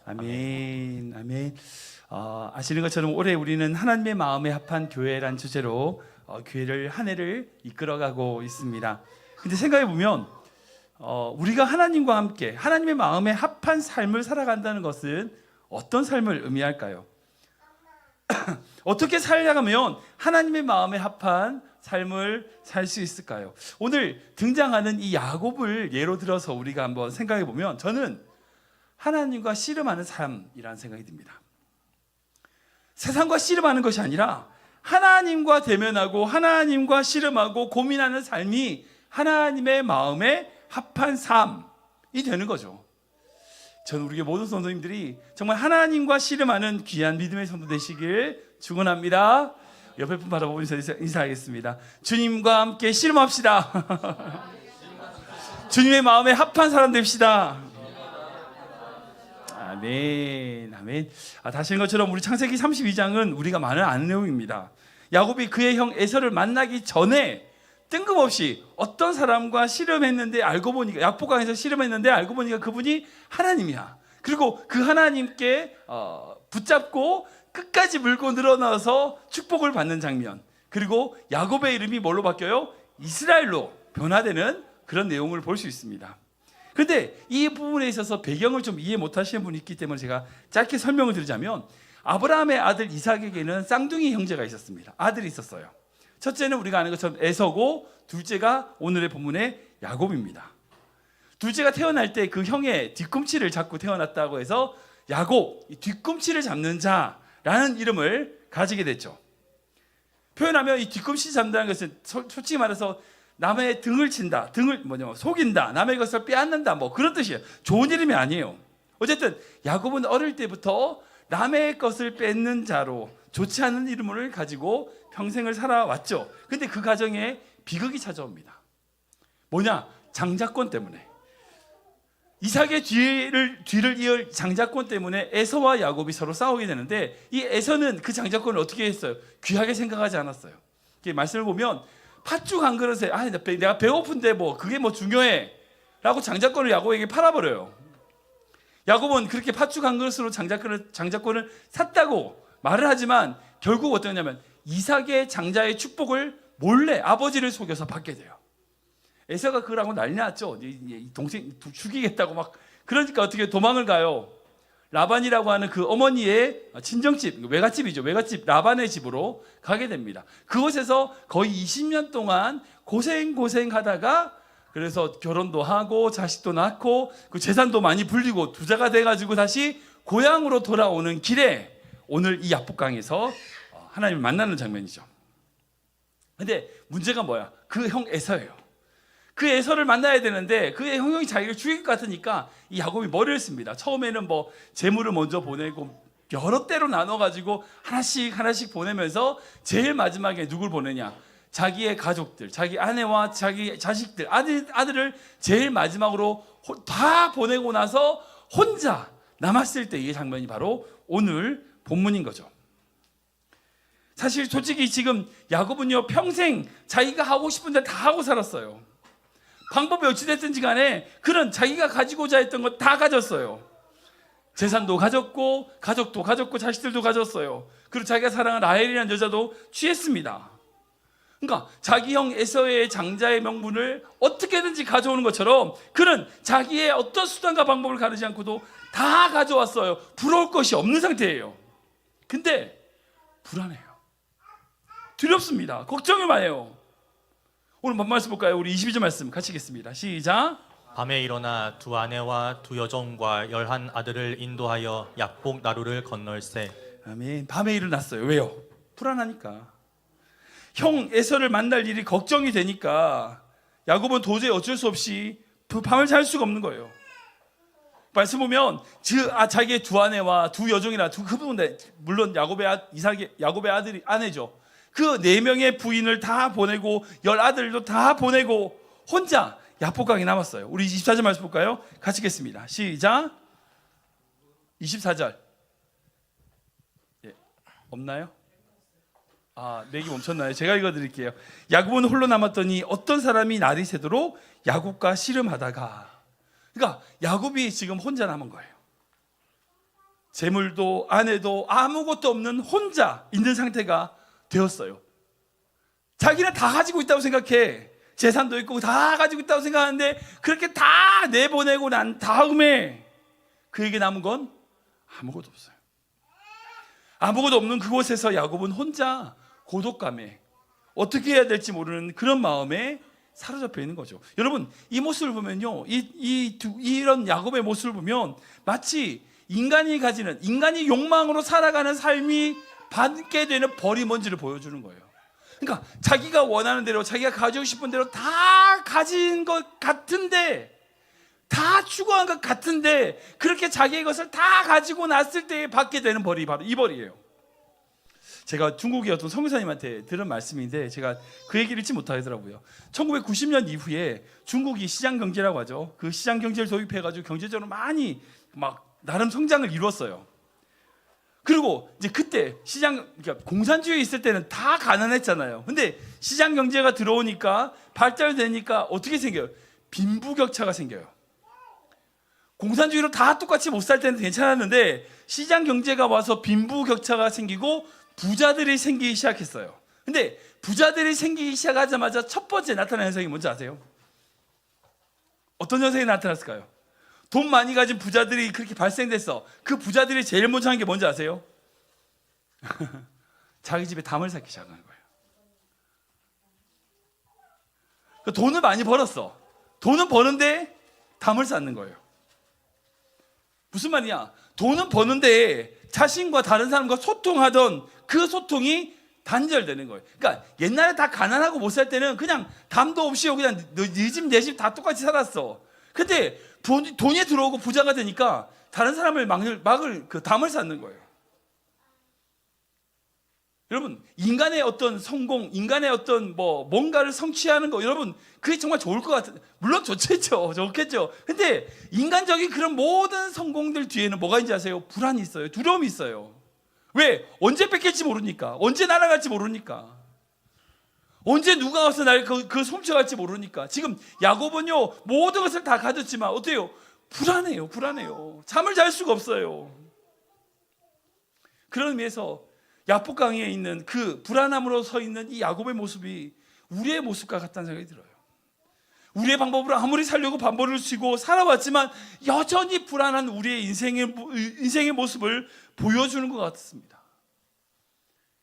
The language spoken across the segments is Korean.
아멘, 아멘. 아시는 것처럼 올해 우리는 하나님의 마음에 합한 교회란 주제로 교회를 한 해를 이끌어가고 있습니다. 근데 생각해 보면 우리가 하나님과 함께 하나님의 마음에 합한 삶을 살아간다는 것은 어떤 삶을 의미할까요? 어떻게 살아가면 하나님의 마음에 합한 삶을 살 수 있을까요? 오늘 등장하는 이 야곱을 예로 들어서 우리가 한번 생각해 보면 저는 하나님과 씨름하는 삶이라는 생각이 듭니다. 세상과 씨름하는 것이 아니라 하나님과 대면하고 하나님과 씨름하고 고민하는 삶이 하나님의 마음에 합한 삶이 되는 거죠. 저는 우리 모든 성도님들이 정말 하나님과 씨름하는 귀한 믿음의 성도 되시길 축원합니다. 옆에 분 바라보면서 인사하겠습니다. 주님과 함께 씨름합시다. 주님의 마음에 합한 사람 됩시다. 아멘, 아멘. 다시는 것처럼 우리 창세기 32장은 우리가 많이 아는 내용입니다. 야곱이 그의 형 에서를 만나기 전에 뜬금없이 어떤 사람과 씨름했는데 알고 보니까 약복강에서 씨름했는데 알고 보니까 그분이 하나님이야. 그리고 그 하나님께 붙잡고 끝까지 물고 늘어나서 축복을 받는 장면. 그리고 야곱의 이름이 뭘로 바뀌어요? 이스라엘로 변화되는 그런 내용을 볼 수 있습니다. 그런데 이 부분에 있어서 배경을 좀 이해 못하시는 분이 있기 때문에 제가 짧게 설명을 드리자면 아브라함의 아들 이삭에게는 쌍둥이 형제가 있었습니다. 아들이 있었어요. 첫째는 우리가 아는 것처럼 에서고 둘째가 오늘의 본문의 야곱입니다. 둘째가 태어날 때 그 형의 뒤꿈치를 잡고 태어났다고 해서 야곱, 뒤꿈치를 잡는 자라는 이름을 가지게 됐죠. 표현하면 이 뒤꿈치 잡는다는 것은 솔직히 말해서 남의 등을 친다, 속인다, 남의 것을 빼앗는다, 뭐 그런 뜻이에요. 좋은 이름이 아니에요. 어쨌든 야곱은 어릴 때부터 남의 것을 뺏는 자로 좋지 않은 이름을 가지고 평생을 살아왔죠. 근데 그 가정에 비극이 찾아옵니다. 뭐냐? 장자권 때문에. 이삭의 뒤를 이을 장자권 때문에 에서와 야곱이 서로 싸우게 되는데 이 에서는 그 장자권을 어떻게 했어요? 귀하게 생각하지 않았어요. 말씀을 보면 팥죽 한 그릇에 내가 배고픈데 뭐 그게 뭐 중요해 라고 장자권을 야곱에게 팔아버려요. 야곱은 그렇게 팥죽 한 그릇으로 장자권을 샀다고 말을 하지만 결국 어떠냐면 이삭의 장자의 축복을 몰래 아버지를 속여서 받게 돼요. 에서가 그러고 난리 났죠. 동생 죽이겠다고 막. 그러니까 어떻게 도망을 가요. 라반이라고 하는 그 어머니의 친정집, 외갓집이죠. 외갓집 라반의 집으로 가게 됩니다. 그곳에서 거의 20년 동안 고생하다가 그래서 결혼도 하고 자식도 낳고 그 재산도 많이 불리고 부자가 돼가지고 다시 고향으로 돌아오는 길에 오늘 이 야복강에서 하나님을 만나는 장면이죠. 근데 문제가 뭐야? 그 형 에서예요. 그 에서를 만나야 되는데 그의 형이 자기를 죽일 것 같으니까 이 야곱이 머리를 씁니다. 처음에는 뭐 재물을 먼저 보내고 여러 때로 나눠가지고 하나씩 보내면서 제일 마지막에 누굴 보내냐? 자기의 가족들, 자기 아내와 자기 자식들, 아들을 제일 마지막으로 다 보내고 나서 혼자 남았을 때 이 장면이 바로 오늘 본문인 거죠. 사실 솔직히 지금 야곱은요 평생 자기가 하고 싶은 데 다 하고 살았어요. 방법이 어찌됐든지 간에 그는 자기가 가지고자 했던 거 다 가졌어요. 재산도 가졌고 가족도 가졌고 자식들도 가졌어요. 그리고 자기가 사랑하는 라헬이라는 여자도 취했습니다. 그러니까 자기 형 에서의 장자의 명분을 어떻게든지 가져오는 것처럼 그는 자기의 어떤 수단과 방법을 가르지 않고도 다 가져왔어요. 부러울 것이 없는 상태예요. 근데 불안해요. 두렵습니다. 걱정이 많아요. 오늘 뭔 말씀 볼까요? 우리 22절 말씀 같이 읽겠습니다. 시작. 밤에 일어나 두 아내와 두 여종과 11 아들을 인도하여 약복 나루를 건널세. 아멘. 밤에 일어났어요. 왜요? 불안하니까. 형 에서를 만날 일이 걱정이 되니까 야곱은 도저히 어쩔 수 없이 밤을 잘 수가 없는 거예요. 말씀 보면 자기의 두 아내와 두 여종이나 그분들, 물론 야곱의 아들이 아내죠. 그 4명의 부인을 다 보내고 10아들도 다 보내고 혼자 야복강에 남았어요. 우리 24절 말씀 볼까요? 같이 읽겠습니다. 시작. 24절. 예, 없나요? 맥이 멈췄나요? 제가 읽어드릴게요. 야곱은 홀로 남았더니 어떤 사람이 날이 새도록 야곱과 씨름하다가, 그러니까 야곱이 지금 혼자 남은 거예요. 재물도 아내도 아무것도 없는 혼자 있는 상태가 되었어요. 자기는 다 가지고 있다고 생각해. 재산도 있고 다 가지고 있다고 생각하는데 그렇게 다 내보내고 난 다음에 그에게 남은 건 아무것도 없어요. 아무것도 없는 그곳에서 야곱은 혼자 고독감에 어떻게 해야 될지 모르는 그런 마음에 사로잡혀 있는 거죠. 여러분, 이 모습을 보면요, 이런 야곱의 모습을 보면 마치 인간이 욕망으로 살아가는 삶이 받게 되는 벌이 뭔지를 보여주는 거예요. 그러니까 자기가 원하는 대로, 자기가 가지고 싶은 대로 다 가진 것 같은데, 다 추구한 것 같은데, 그렇게 자기의 것을 다 가지고 났을 때 받게 되는 벌이 바로 이 벌이에요. 제가 중국의 어떤 선교사님한테 들은 말씀인데 제가 그 얘기를 잊지 못하더라고요. 1990년 이후에 중국이 시장 경제라고 하죠. 그 시장 경제를 도입해가지고 경제적으로 많이 막 나름 성장을 이뤘어요. 그리고 이제 그때 그러니까 공산주의에 있을 때는 다 가난했잖아요. 근데 시장 경제가 들어오니까 발달되니까 어떻게 생겨요? 빈부격차가 생겨요. 공산주의로 다 똑같이 못 살 때는 괜찮았는데 시장 경제가 와서 빈부격차가 생기고 부자들이 생기기 시작했어요. 근데 부자들이 생기기 시작하자마자 첫 번째 나타난 현상이 뭔지 아세요? 어떤 현상이 나타났을까요? 돈 많이 가진 부자들이 그렇게 발생됐어. 그 부자들이 제일 먼저 한 게 뭔지 아세요? 자기 집에 담을 쌓기 시작하는 거예요. 돈을 많이 벌었어. 돈은 버는데 담을 쌓는 거예요. 무슨 말이야? 돈은 버는데 자신과 다른 사람과 소통하던 그 소통이 단절되는 거예요. 그러니까 옛날에 다 가난하고 못 살 때는 그냥 담도 없이 그냥 네 집 내 집 다 똑같이 살았어. 근데 돈이 들어오고 부자가 되니까 다른 사람을 막을 그 담을 쌓는 거예요. 여러분, 인간의 어떤 성공, 인간의 어떤 뭔가를 성취하는 거, 여러분 그게 정말 좋을 것 같은, 물론 좋겠죠. 근데 인간적인 그런 모든 성공들 뒤에는 뭐가 있는지 아세요? 불안이 있어요. 두려움이 있어요. 왜? 언제 뺏길지 모르니까. 언제 날아갈지 모르니까. 언제 누가 와서 날 그 훔쳐갈지 모르니까. 지금 야곱은요, 모든 것을 다 가졌지만 어때요? 불안해요. 잠을 잘 수가 없어요. 그런 의미에서 야복강에 있는 그 불안함으로 서 있는 이 야곱의 모습이 우리의 모습과 같다는 생각이 들어요. 우리의 방법으로 아무리 살려고 반발을 치고 살아왔지만 여전히 불안한 우리의 인생의 모습을 보여주는 것 같습니다.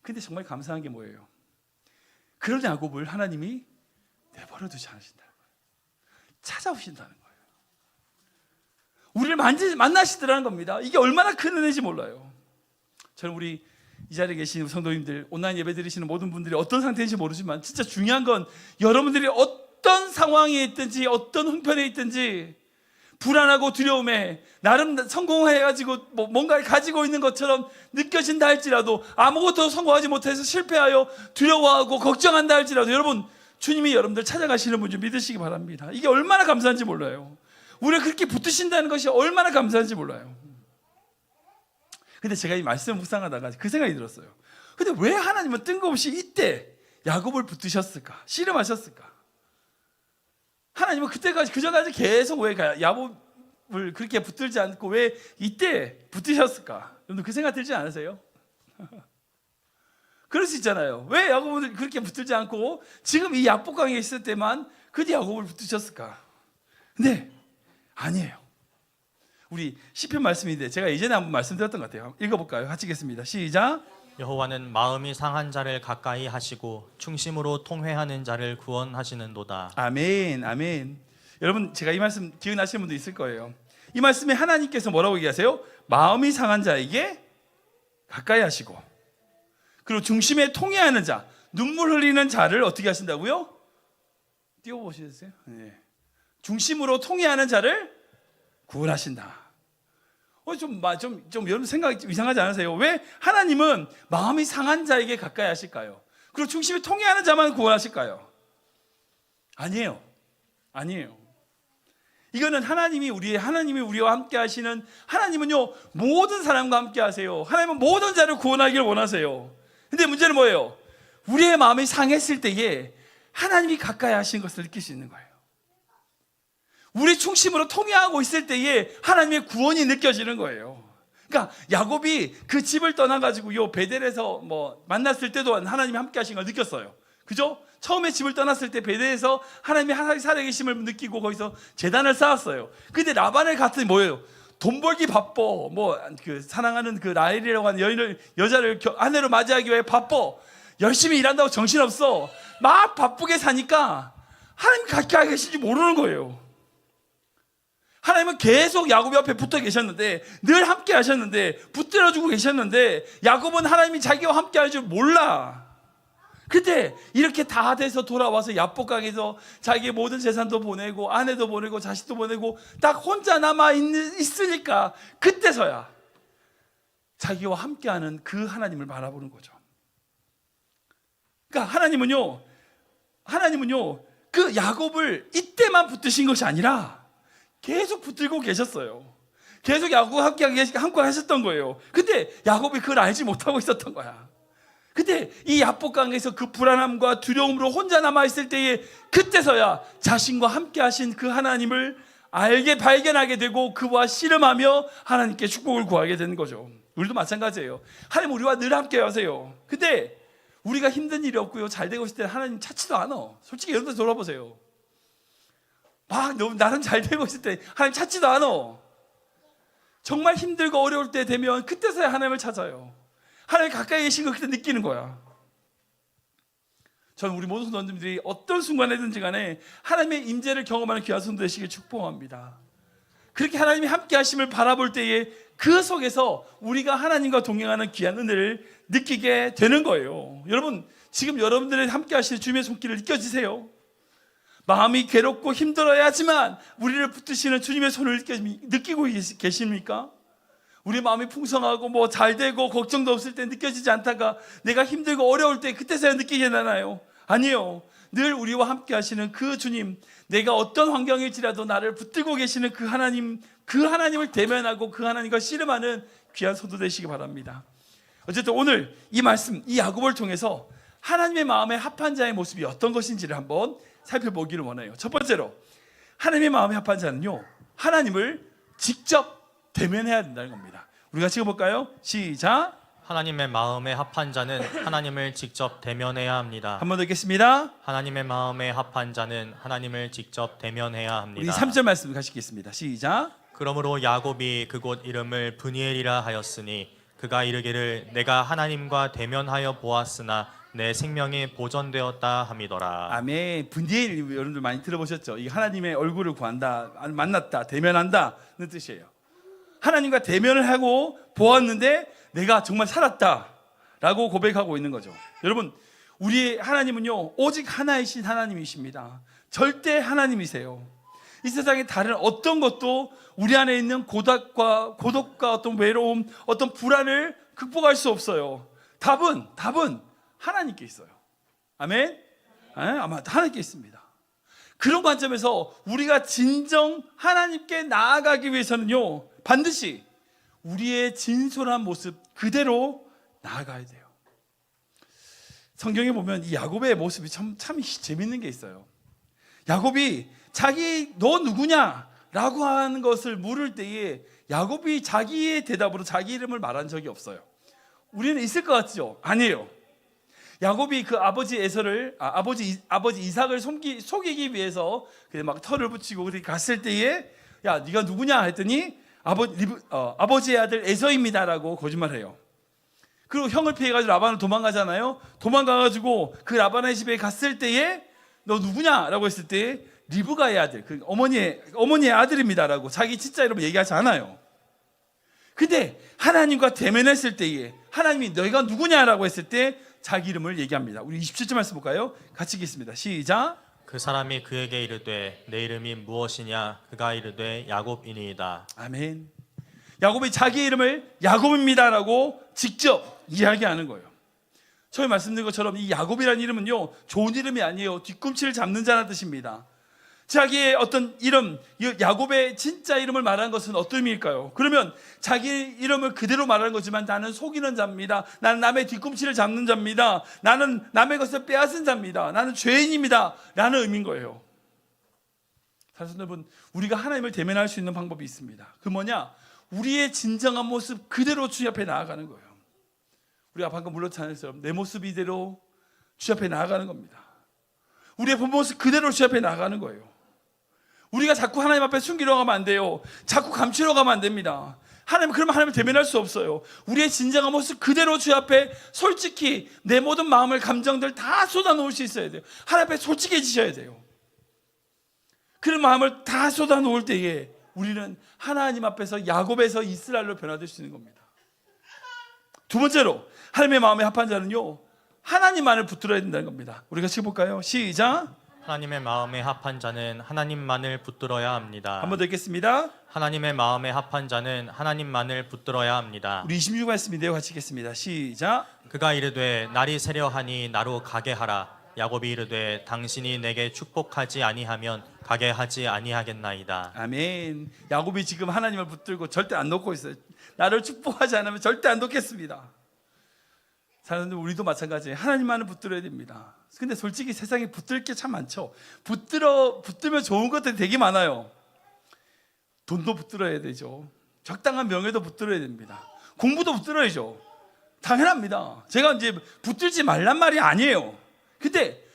근데 정말 감사한 게 뭐예요? 그런 야곱을 하나님이 내버려 두지 않으신다는 거예요. 찾아오신다는 거예요. 우리를 만나시더라는 겁니다. 이게 얼마나 큰 은혜인지 몰라요. 저는 우리 이 자리에 계신 성도님들, 온라인 예배 드리시는 모든 분들이 어떤 상태인지 모르지만 진짜 중요한 건 여러분들이 어떤 상황에 있든지 어떤 형편에 있든지 불안하고 두려움에 나름 성공해가지고 뭔가를 가지고 있는 것처럼 느껴진다 할지라도, 아무것도 성공하지 못해서 실패하여 두려워하고 걱정한다 할지라도, 여러분 주님이 여러분들 찾아가시는 분 좀 믿으시기 바랍니다. 이게 얼마나 감사한지 몰라요. 우리가 그렇게 붙으신다는 것이 얼마나 감사한지 몰라요. 근데 제가 이 말씀 묵상하다가 그 생각이 들었어요. 근데 왜 하나님은 뜬금없이 이때 야곱을 붙드셨을까? 씨름하셨을까? 하나님은 그때까지, 그전까지 계속 왜 야곱을 그렇게 붙들지 않고 왜 이때 붙드셨을까? 여러분 그 생각 들지 않으세요? 그럴 수 있잖아요. 왜 야곱을 그렇게 붙들지 않고 지금 이 야복강에 있을 때만 그때 야곱을 붙드셨을까? 근데 아니에요. 우리 시편 말씀인데 제가 예전에 한번 말씀드렸던 것 같아요. 읽어볼까요? 같이 읽겠습니다. 시작. 여호와는 마음이 상한 자를 가까이 하시고 중심으로 통회하는 자를 구원하시는도다. 아멘, 아멘. 여러분 제가 이 말씀 기억나시는 분도 있을 거예요. 이 말씀에 하나님께서 뭐라고 얘기하세요? 마음이 상한 자에게 가까이 하시고, 그리고 중심에 통회하는 자, 눈물 흘리는 자를 어떻게 하신다고요? 띄워보시겠어요? 네. 중심으로 통회하는 자를 구원하신다. 좀 여러분 생각이 좀 이상하지 않으세요? 왜 하나님은 마음이 상한 자에게 가까이 하실까요? 그리고 중심이 통해하는 자만 구원하실까요? 아니에요. 이거는 하나님이 우리와 함께 하시는, 하나님은요 모든 사람과 함께 하세요. 하나님은 모든 자를 구원하기를 원하세요. 근데 문제는 뭐예요? 우리의 마음이 상했을 때에 하나님이 가까이 하시는 것을 느낄 수 있는 거예요. 우리 중심으로 통해하고 있을 때에 하나님의 구원이 느껴지는 거예요. 그러니까 야곱이 그 집을 떠나가지고요 베델에서 만났을 때도 하나님이 함께 하신 걸 느꼈어요. 그죠? 처음에 집을 떠났을 때 베델에서 하나님이 살아계심을 느끼고 거기서 제단을 쌓았어요. 근데 라반을 갔더니 뭐예요? 돈 벌기 바빠. 사랑하는 그 라헬이라고 하는 여자를 아내로 맞이하기 위해 바빠. 열심히 일한다고 정신없어. 막 바쁘게 사니까 하나님 가까이 계신지 모르는 거예요. 하나님은 계속 야곱 옆에 붙어 계셨는데, 늘 함께 하셨는데, 붙들어주고 계셨는데, 야곱은 하나님이 자기와 함께 할 줄 몰라. 그때 이렇게 다 돼서 돌아와서 야복강에서 자기의 모든 재산도 보내고 아내도 보내고 자식도 보내고 딱 혼자 있으니까 그때서야 자기와 함께하는 그 하나님을 바라보는 거죠. 그러니까 하나님은요 그 야곱을 이때만 붙드신 것이 아니라 계속 붙들고 계셨어요. 계속 야곱과 함께 하셨던 거예요. 근데 야곱이 그걸 알지 못하고 있었던 거야. 근데 이 야복강에서 그 불안함과 두려움으로 혼자 남아있을 때에 그때서야 자신과 함께 하신 그 하나님을 발견하게 되고 그와 씨름하며 하나님께 축복을 구하게 되는 거죠. 우리도 마찬가지예요. 하나님 우리와 늘 함께 하세요. 근데 우리가 힘든 일이 없고요 잘 되고 있을 때 하나님 찾지도 않아. 솔직히 여러분들 돌아보세요. 막 너무 나름 잘 되고 있을 때 하나님 찾지도 않아. 정말 힘들고 어려울 때 되면 그때서야 하나님을 찾아요. 하나님 가까이 계신 걸 그때 느끼는 거야. 저는 우리 모든 성도님들이 어떤 순간에든지 간에 하나님의 임재를 경험하는 귀한 성도 되시길 축복합니다. 그렇게 하나님이 함께 하심을 바라볼 때에 그 속에서 우리가 하나님과 동행하는 귀한 은혜를 느끼게 되는 거예요. 여러분 지금 여러분들의 함께 하시는 주님의 손길을 느껴지세요? 마음이 괴롭고 힘들어야 하지만 우리를 붙드시는 주님의 손을 느끼고 계십니까? 우리 마음이 풍성하고 잘 되고 걱정도 없을 때 느껴지지 않다가 내가 힘들고 어려울 때 그때서야 느끼게 되나요? 아니요. 늘 우리와 함께 하시는 그 주님, 내가 어떤 환경일지라도 나를 붙들고 계시는 그 하나님을 대면하고 그 하나님과 씨름하는 귀한 성도 되시기 바랍니다. 어쨌든 오늘 이 말씀, 이 야곱을 통해서 하나님의 마음에 합한 자의 모습이 어떤 것인지를 한번 살펴보기를 원해요. 첫 번째로 하나님의 마음에 합한 자는요 하나님을 직접 대면해야 된다는 겁니다. 우리가 지금 볼까요? 시작. 하나님의 마음에 합한 자는 하나님을 직접 대면해야 합니다. 한 번 더 읽겠습니다. 하나님의 마음에 합한 자는 하나님을 직접 대면해야 합니다. 우리 3절 말씀 가시겠습니다. 시작. 그러므로 야곱이 그곳 이름을 브니엘이라 하였으니 그가 이르기를 내가 하나님과 대면하여 보았으나 내 생명이 보존되었다 함이더라. 아멘. 브니엘 여러분들 많이 들어보셨죠? 이 하나님의 얼굴을 구한다, 만났다, 대면한다는 뜻이에요. 하나님과 대면을 하고 보았는데 내가 정말 살았다라고 고백하고 있는 거죠. 여러분 우리 하나님은요 오직 하나이신 하나님이십니다. 절대 하나님이세요. 이 세상에 다른 어떤 것도 우리 안에 있는 고독과 어떤 외로움, 어떤 불안을 극복할 수 없어요. 답은 하나님께 있어요. 아멘? 아마 하나님께 있습니다. 그런 관점에서 우리가 진정 하나님께 나아가기 위해서는요 반드시 우리의 진솔한 모습 그대로 나아가야 돼요. 성경에 보면 이 야곱의 모습이 참 재밌는 게 있어요. 야곱이 너 누구냐라고 하는 것을 물을 때에 야곱이 자기의 대답으로 자기 이름을 말한 적이 없어요. 우리는 있을 것 같죠? 아니에요. 야곱이 그 아버지 이삭을 속이기 위해서 막 털을 붙이고 그렇게 갔을 때에 야 네가 누구냐 했더니 아버지의 아들 에서입니다라고 거짓말해요. 그리고 형을 피해가지고 라반을 도망가잖아요. 도망가가지고 그 라반의 집에 갔을 때에 너 누구냐라고 했을 때 리브가의 아들, 그 어머니의 아들입니다라고 자기 진짜 이름을 얘기하지 않아요. 근데 하나님과 대면했을 때에 하나님이 너희가 누구냐라고 했을 때 자기 이름을 얘기합니다. 우리 27절 말씀 볼까요? 같이 읽겠습니다. 시작. 그 사람이 그에게 이르되 내 이름이 무엇이냐? 그가 이르되 야곱이니이다. 아멘. 야곱이 자기 이름을 야곱입니다라고 직접 이야기하는 거예요. 처음에 말씀드린 것처럼 이 야곱이라는 이름은요, 좋은 이름이 아니에요. 뒤꿈치를 잡는 자라는 뜻입니다. 자기의 어떤 이름, 야곱의 진짜 이름을 말하는 것은 어떤 의미일까요? 그러면 자기 이름을 그대로 말하는 거지만 나는 속이는 자입니다. 나는 남의 뒤꿈치를 잡는 자입니다. 나는 남의 것을 빼앗은 자입니다. 나는 죄인입니다. 라는 의미인 거예요. 사실 여러분, 우리가 하나님을 대면할 수 있는 방법이 있습니다. 그 뭐냐? 우리의 진정한 모습 그대로 주 앞에 나아가는 거예요. 우리가 방금 물론 찬양처럼 내 모습 이대로 주 앞에 나아가는 겁니다. 우리의 본 모습 그대로 주 앞에 나아가는 거예요. 우리가 자꾸 하나님 앞에 숨기려고 하면 안 돼요. 자꾸 감추려고 하면 안 됩니다. 그러면 하나님을 대면할 수 없어요. 우리의 진정한 모습 그대로 주 앞에 솔직히 내 모든 마음을, 감정들 다 쏟아놓을 수 있어야 돼요. 하나님 앞에 솔직해지셔야 돼요. 그런 마음을 다 쏟아놓을 때에 우리는 하나님 앞에서 야곱에서 이스라엘로 변화될 수 있는 겁니다. 두 번째로 하나님의 마음에 합한 자는요, 하나님만을 붙들어야 된다는 겁니다. 우리가 같이 볼까요? 시작. 하나님의 마음에 합한 자는 하나님만을 붙들어야 합니다. 한 번 더 읽겠습니다. 하나님의 마음에 합한 자는 하나님만을 붙들어야 합니다. 우리 26 말씀인데요, 같이 읽겠습니다. 시작. 그가 이르되 날이 새려하니 나로 가게 하라. 야곱이 이르되 당신이 내게 축복하지 아니하면 가게 하지 아니하겠나이다. 아멘. 야곱이 지금 하나님을 붙들고 절대 안 놓고 있어요. 나를 축복하지 않으면 절대 안 놓겠습니다. 사람들, 우리도 마찬가지예요. 하나님만을 붙들어야 됩니다. 근데 솔직히 세상에 붙들 게 참 많죠. 붙들면 좋은 것들이 되게 많아요. 돈도 붙들어야 되죠. 적당한 명예도 붙들어야 됩니다. 공부도 붙들어야죠. 당연합니다. 제가 이제 붙들지 말란 말이 아니에요. 근데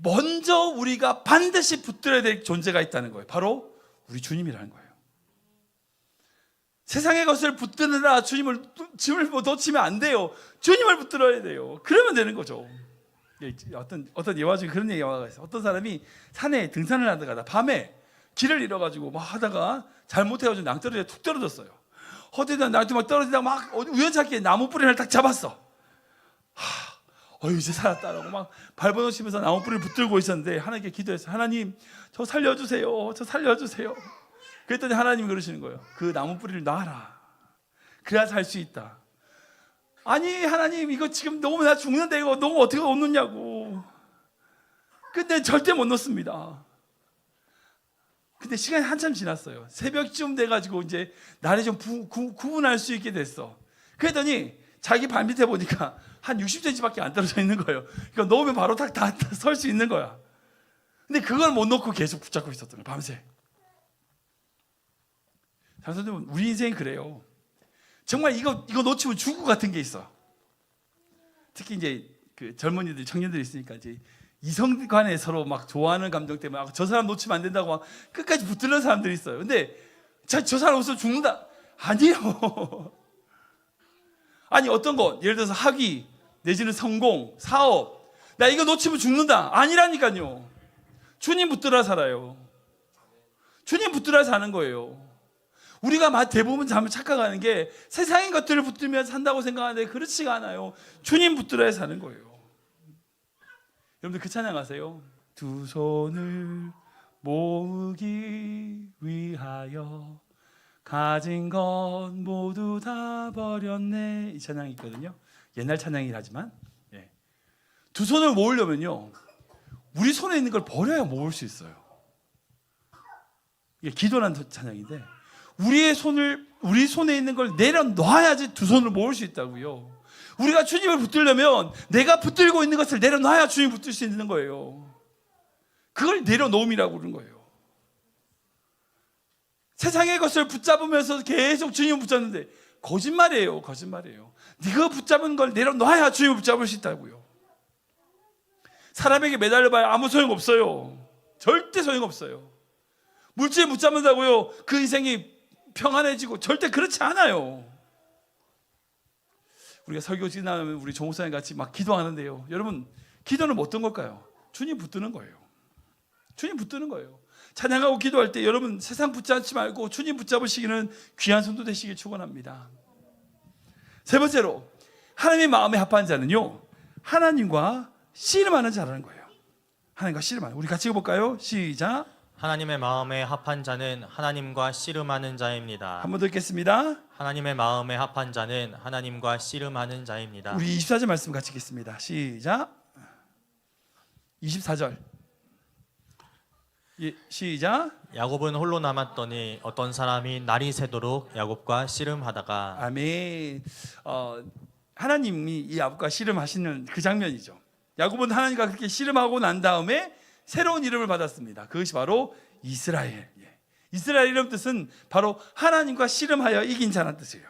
먼저 우리가 반드시 붙들어야 될 존재가 있다는 거예요. 바로 우리 주님이라는 거예요. 세상의 것을 붙드느라 주님을 놓치면 안 돼요. 주님을 붙들어야 돼요. 그러면 되는 거죠. 어떤 예화 중에 그런 예화가 있어요. 어떤 사람이 산에 등산을 하다가 밤에 길을 잃어가지고 막 하다가 잘못해가지고 낭떠러지에 툭 떨어졌어요. 허리에다 낭떠러지 막 떨어지다가 막 우연찮게 나무 뿌리를 딱 잡았어. 이제 살았다라고 막 발버둥치면서 나무 뿌리를 붙들고 있었는데 하나님께 기도했어요. 하나님, 저 살려주세요. 저 살려주세요. 그랬더니 하나님이 그러시는 거예요. 그 나무 뿌리를 놔라. 그래야 살 수 있다. 아니 하나님, 이거 지금 너무 나 죽는데 이거 너무 어떻게 못 놓냐고. 근데 절대 못 놓습니다. 근데 시간이 한참 지났어요. 새벽쯤 돼가지고 이제 날이 좀 구분할 수 있게 됐어. 그랬더니 자기 발 밑에 보니까 한 60cm밖에 안 떨어져 있는 거예요. 그러니까 놓으면 바로 딱 다 설 수 있는 거야. 근데 그걸 못 놓고 계속 붙잡고 있었던 거예요. 밤새. 선생님, 우리 인생이 그래요. 정말 이거 놓치면 죽을 것 같은 게 있어. 특히 이제 그 젊은이들, 청년들이 있으니까 이제 이성 간에 서로 막 좋아하는 감정 때문에 저 사람 놓치면 안 된다고 막 끝까지 붙들는 사람들이 있어요. 근데 저 사람 없으면 죽는다. 아니에요. 아니 어떤 것, 예를 들어서 학위 내지는 성공, 사업, 나 이거 놓치면 죽는다. 아니라니까요. 주님 붙들어 살아요. 주님 붙들어 사는 거예요. 우리가 대부분 잘못 착각하는 게 세상의 것들을 붙들면 산다고 생각하는데 그렇지가 않아요. 주님 붙들어야 사는 거예요. 여러분들 그 찬양 아세요? 두 손을 모으기 위하여 가진 것 모두 다 버렸네. 이 찬양이 있거든요. 옛날 찬양이긴 하지만 두 손을 모으려면요, 우리 손에 있는 걸 버려야 모을 수 있어요. 이게 기도라는 찬양인데 우리 손에 있는 걸 내려놔야지 두 손을 모을 수 있다고요. 우리가 주님을 붙들려면 내가 붙들고 있는 것을 내려놔야 주님을 붙들 수 있는 거예요. 그걸 내려놓음이라고 그러는 거예요. 세상의 것을 붙잡으면서 계속 주님을 붙잡는데 거짓말이에요. 거짓말이에요. 네가 붙잡은 걸 내려놔야 주님을 붙잡을 수 있다고요. 사람에게 매달려봐야 아무 소용없어요. 절대 소용없어요. 물질에 붙잡는다고요 그 인생이 평안해지고 절대 그렇지 않아요. 우리가 설교 지나면 우리 종목사님 같이 막 기도하는데요, 여러분 기도는 뭐 어떤 걸까요? 주님 붙드는 거예요. 주님 붙드는 거예요. 찬양하고 기도할 때 여러분 세상 붙잡지 말고 주님 붙잡으시기는 귀한 손도 되시길 축원합니다. 세 번째로 하나님의 마음에 합한 자는요, 하나님과 씨름하는 자라는 거예요. 하나님과 씨름하는, 우리 같이 읽어볼까요? 시작. 하나님의 마음에 합한 자는 하나님과 씨름하는 자입니다. 한 번 더 읽겠습니다. 하나님의 마음에 합한 자는 하나님과 씨름하는 자입니다. 우리 24절 말씀 같이 읽겠습니다. 시작. 24절. 예, 시작. 야곱은 홀로 남았더니 어떤 사람이 날이 새도록 야곱과 씨름하다가. 아멘. 하나님이 이 야곱과 씨름하시는 그 장면이죠. 야곱은 하나님과 그렇게 씨름하고 난 다음에 새로운 이름을 받았습니다. 그것이 바로 이스라엘. 이스라엘 이름 뜻은 바로 하나님과 씨름하여 이긴 자란 뜻이에요.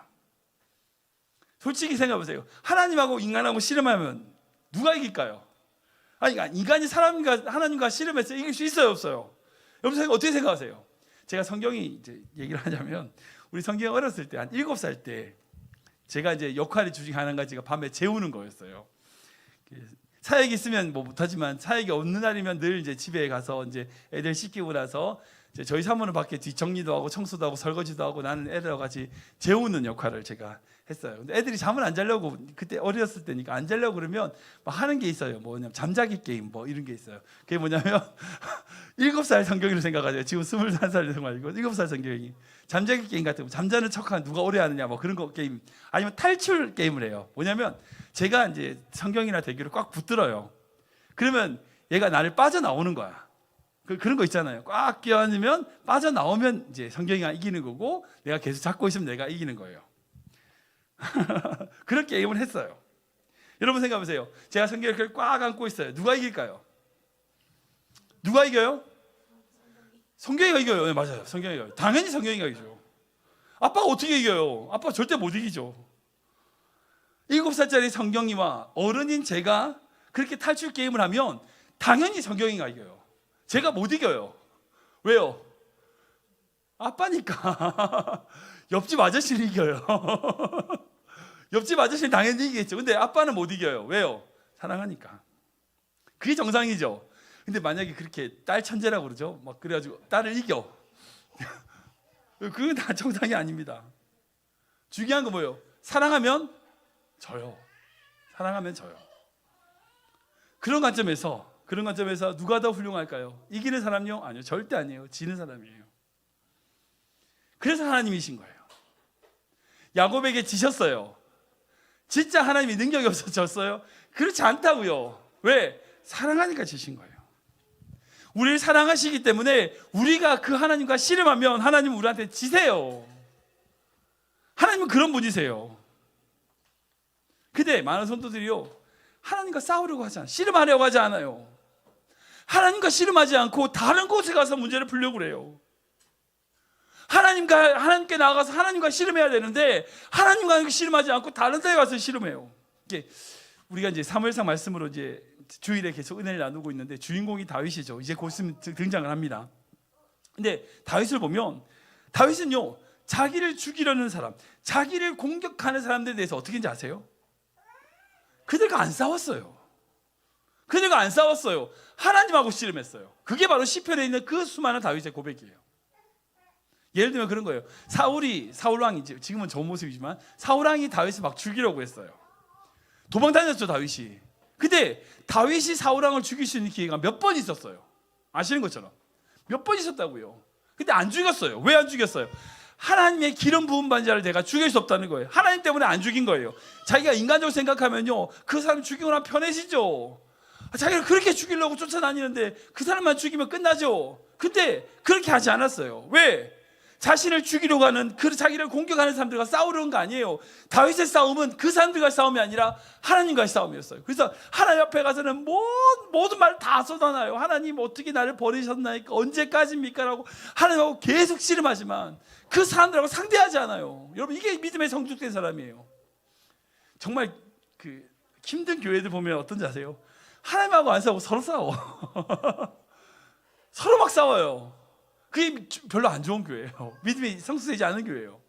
솔직히 생각해 보세요. 하나님하고 인간하고 씨름하면 누가 이길까요? 아니, 인간이 사람과 하나님과 씨름해서 이길 수 있어요, 없어요? 여러분 어떻게 생각하세요? 제가 성경이 이제 얘기를 하자면, 우리 성경 어렸을 때 한 7살 때 제가 이제 역할이 중 한 가지가 밤에 재우는 거였어요. 사역이 있으면 뭐 못하지만 사역이 없는 날이면 늘 이제 집에 가서 이제 애들 씻기고 나서 이제 저희 사모는 밖에 뒷정리도 하고 청소도 하고 설거지도 하고 나는 애들하고 같이 재우는 역할을 제가 했어요. 근데 애들이 잠을 안 자려고, 그때 어렸을 때니까 안 자려고 그러면 막 하는 게 있어요. 뭐냐면 잠자기 게임 뭐 이런 게 있어요. 그게 뭐냐면 7살 성경이를 생각하세요. 지금 21살 생각이고 7살 성경이 잠자기 게임 같은 거, 잠자는 척하는 누가 오래 하느냐 뭐 그런 거 게임, 아니면 탈출 게임을 해요. 뭐냐면 제가 이제 성경이나 대교를 꽉 붙들어요. 그러면 얘가 나를 빠져나오는 거야. 그런 거 있잖아요. 꽉 껴안으면 빠져나오면 이제 성경이 이기는 거고, 내가 계속 잡고 있으면 내가 이기는 거예요. 그런 게임을 했어요. 여러분 생각해 보세요. 제가 성경을 꽉 안고 있어요. 누가 이길까요? 누가 이겨요? 성경이가 이겨요. 네, 맞아요. 성경이가 이겨요. 당연히 성경이가 이기죠. 아빠가 어떻게 이겨요? 아빠 절대 못 이기죠. 7살짜리 성경이와 어른인 제가 그렇게 탈출 게임을 하면 당연히 성경이가 이겨요. 제가 못 이겨요. 왜요? 아빠니까. 옆집 아저씨는 이겨요. 옆집 아저씨는 당연히 이기겠죠. 근데 아빠는 못 이겨요. 왜요? 사랑하니까. 그게 정상이죠. 근데 만약에 그렇게 딸 천재라고 그러죠. 막 그래가지고 딸을 이겨. 그건 다 정상이 아닙니다. 중요한 건 뭐예요? 사랑하면 져요. 사랑하면 져요. 그런 관점에서 누가 더 훌륭할까요? 이기는 사람이요? 아니요, 절대 아니에요. 지는 사람이에요. 그래서 하나님이신 거예요. 야곱에게 지셨어요. 진짜 하나님이 능력이 없어서 졌어요? 그렇지 않다고요. 왜? 사랑하니까 지신 거예요. 우리를 사랑하시기 때문에 우리가 그 하나님과 씨름하면 하나님은 우리한테 지세요. 하나님은 그런 분이세요. 근데 많은 성도들이요, 하나님과 싸우려고 하지 않아요. 씨름하려고 하지 않아요. 하나님과 씨름하지 않고 다른 곳에 가서 문제를 풀려고 그래요. 하나님께 나가서 하나님과 씨름해야 되는데 하나님과 씨름하지 않고 다른 데에 가서 씨름해요. 이게 우리가 이제 사무엘상 말씀으로 이제 주일에 계속 은혜를 나누고 있는데, 주인공이 다윗이죠. 이제 곧 있으면 등장을 합니다. 근데 다윗을 보면, 다윗은요, 자기를 죽이려는 사람, 자기를 공격하는 사람들에 대해서 어떻게 했는지 아세요? 그들과 안 싸웠어요. 그들과 안 싸웠어요. 하나님하고 씨름했어요. 그게 바로 시편에 있는 그 수많은 다윗의 고백이에요. 예를 들면 그런 거예요. 사울왕이 지금은 좋은 모습이지만 사울왕이 다윗을 막 죽이려고 했어요. 도망 다녔죠, 다윗이. 근데 다윗이 사울왕을 죽일 수 있는 기회가 몇 번 있었어요. 아시는 것처럼 몇 번 있었다고요. 근데 안 죽였어요. 왜 안 죽였어요? 하나님의 기름 부은 반자를 내가 죽일 수 없다는 거예요. 하나님 때문에 안 죽인 거예요. 자기가 인간적으로 생각하면요, 그 사람 죽이고 나면 편해지죠. 자기를 그렇게 죽이려고 쫓아다니는데 그 사람만 죽이면 끝나죠. 근데 그렇게 하지 않았어요. 왜? 자신을 죽이려고 하는, 자기를 공격하는 사람들과 싸우려는 거 아니에요. 다윗의 싸움은 그 사람들과 싸움이 아니라 하나님과의 싸움이었어요. 그래서 하나님 앞에 가서는 모든 말 다 쏟아놔요. 하나님 어떻게 나를 버리셨나이까, 언제까지입니까? 라고 하나님하고 계속 씨름하지만 그 사람들하고 상대하지 않아요. 여러분, 이게 믿음의 성숙된 사람이에요. 정말 그 힘든 교회들 보면 어떤지 아세요? 하나님하고 안 싸우고 서로 싸워. 서로 막 싸워요. 그게 별로 안 좋은 교회예요. 믿음이 성숙되지 않은 교회예요.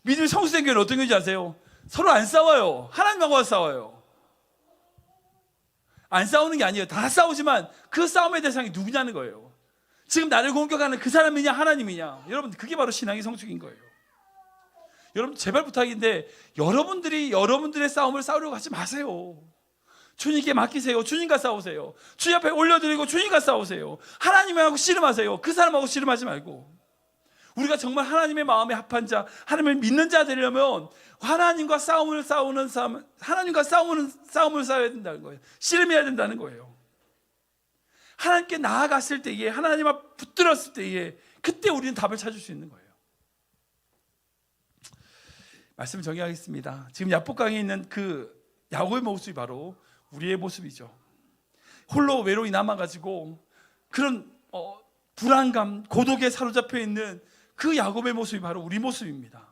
믿음이 성숙된 교회는 어떤 교회인지 아세요? 서로 안 싸워요. 하나님하고 싸워요. 안 싸우는 게 아니에요. 다 싸우지만 그 싸움의 대상이 누구냐는 거예요. 지금 나를 공격하는 그 사람이냐 하나님이냐. 여러분, 그게 바로 신앙의 성숙인 거예요. 여러분, 제발 부탁인데 여러분들이 여러분들의 싸움을 싸우려고 하지 마세요. 주님께 맡기세요. 주님과 싸우세요. 주님 앞에 올려드리고 주님과 싸우세요. 하나님하고 씨름하세요. 그 사람하고 씨름하지 말고. 우리가 정말 하나님의 마음에 합한 자, 하나님을 믿는 자 되려면 하나님과 싸움을 싸워야 된다는 거예요. 씨름해야 된다는 거예요. 하나님께 나아갔을 때에, 하나님 앞 붙들었을 때에, 그때 우리는 답을 찾을 수 있는 거예요. 말씀을 정리하겠습니다. 지금 야복강에 있는 그 야곱의 모습이 바로 우리의 모습이죠. 홀로 외로이 남아가지고 그런 불안감, 고독에 사로잡혀 있는 그 야곱의 모습이 바로 우리 모습입니다.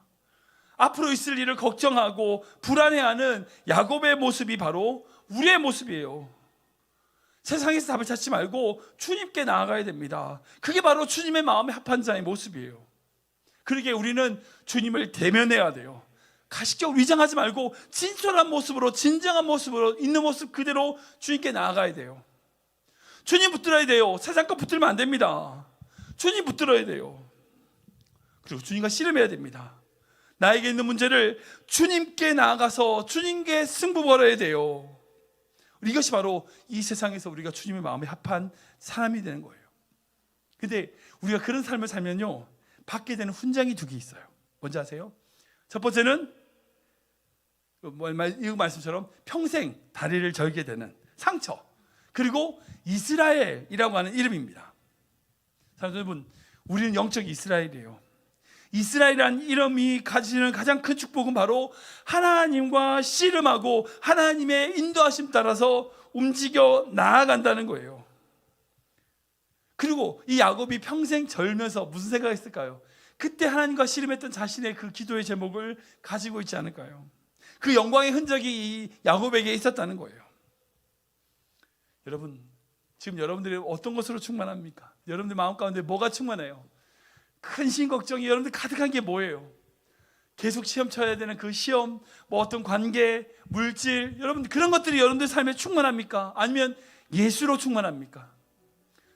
앞으로 있을 일을 걱정하고 불안해하는 야곱의 모습이 바로 우리의 모습이에요. 세상에서 답을 찾지 말고 주님께 나아가야 됩니다. 그게 바로 주님의 마음에 합한 자의 모습이에요. 그러기에 우리는 주님을 대면해야 돼요. 가식적으로 위장하지 말고 진솔한 모습으로, 진정한 모습으로, 있는 모습 그대로 주님께 나아가야 돼요. 주님 붙들어야 돼요. 세상 것 붙들면 안 됩니다. 주님 붙들어야 돼요. 그리고 주님과 씨름해야 됩니다. 나에게 있는 문제를 주님께 나아가서 주님께 승부 걸어야 돼요. 이것이 바로 이 세상에서 우리가 주님의 마음에 합한 사람이 되는 거예요. 근데 우리가 그런 삶을 살면요, 받게 되는 훈장이 두 개 있어요. 뭔지 아세요? 첫 번째는 이 말씀처럼 평생 다리를 절게 되는 상처, 그리고 이스라엘이라고 하는 이름입니다. 사랑하는 여러분, 우리는 영적 이스라엘이에요. 이스라엘이라는 이름이 가지는 가장 큰 축복은 바로 하나님과 씨름하고 하나님의 인도하심 따라서 움직여 나아간다는 거예요. 그리고 이 야곱이 평생 절면서 무슨 생각했을까요? 그때 하나님과 씨름했던 자신의 그 기도의 제목을 가지고 있지 않을까요? 그 영광의 흔적이 이 야곱에게 있었다는 거예요. 여러분, 지금 여러분들이 어떤 것으로 충만합니까? 여러분들 마음 가운데 뭐가 충만해요? 근심 걱정이 여러분들 가득한 게 뭐예요? 계속 시험 쳐야 되는 그 시험, 뭐 어떤 관계, 물질, 여러분들 그런 것들이 여러분들 삶에 충만합니까? 아니면 예수로 충만합니까?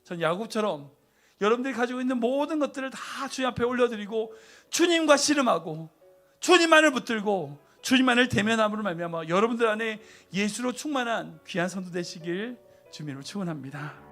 전 야곱처럼 여러분들이 가지고 있는 모든 것들을 다 주님 앞에 올려드리고 주님과 씨름하고 주님만을 붙들고 주님만을 대면함으로 말미암아 여러분들 안에 예수로 충만한 귀한 성도 되시길 주님으로 축원합니다.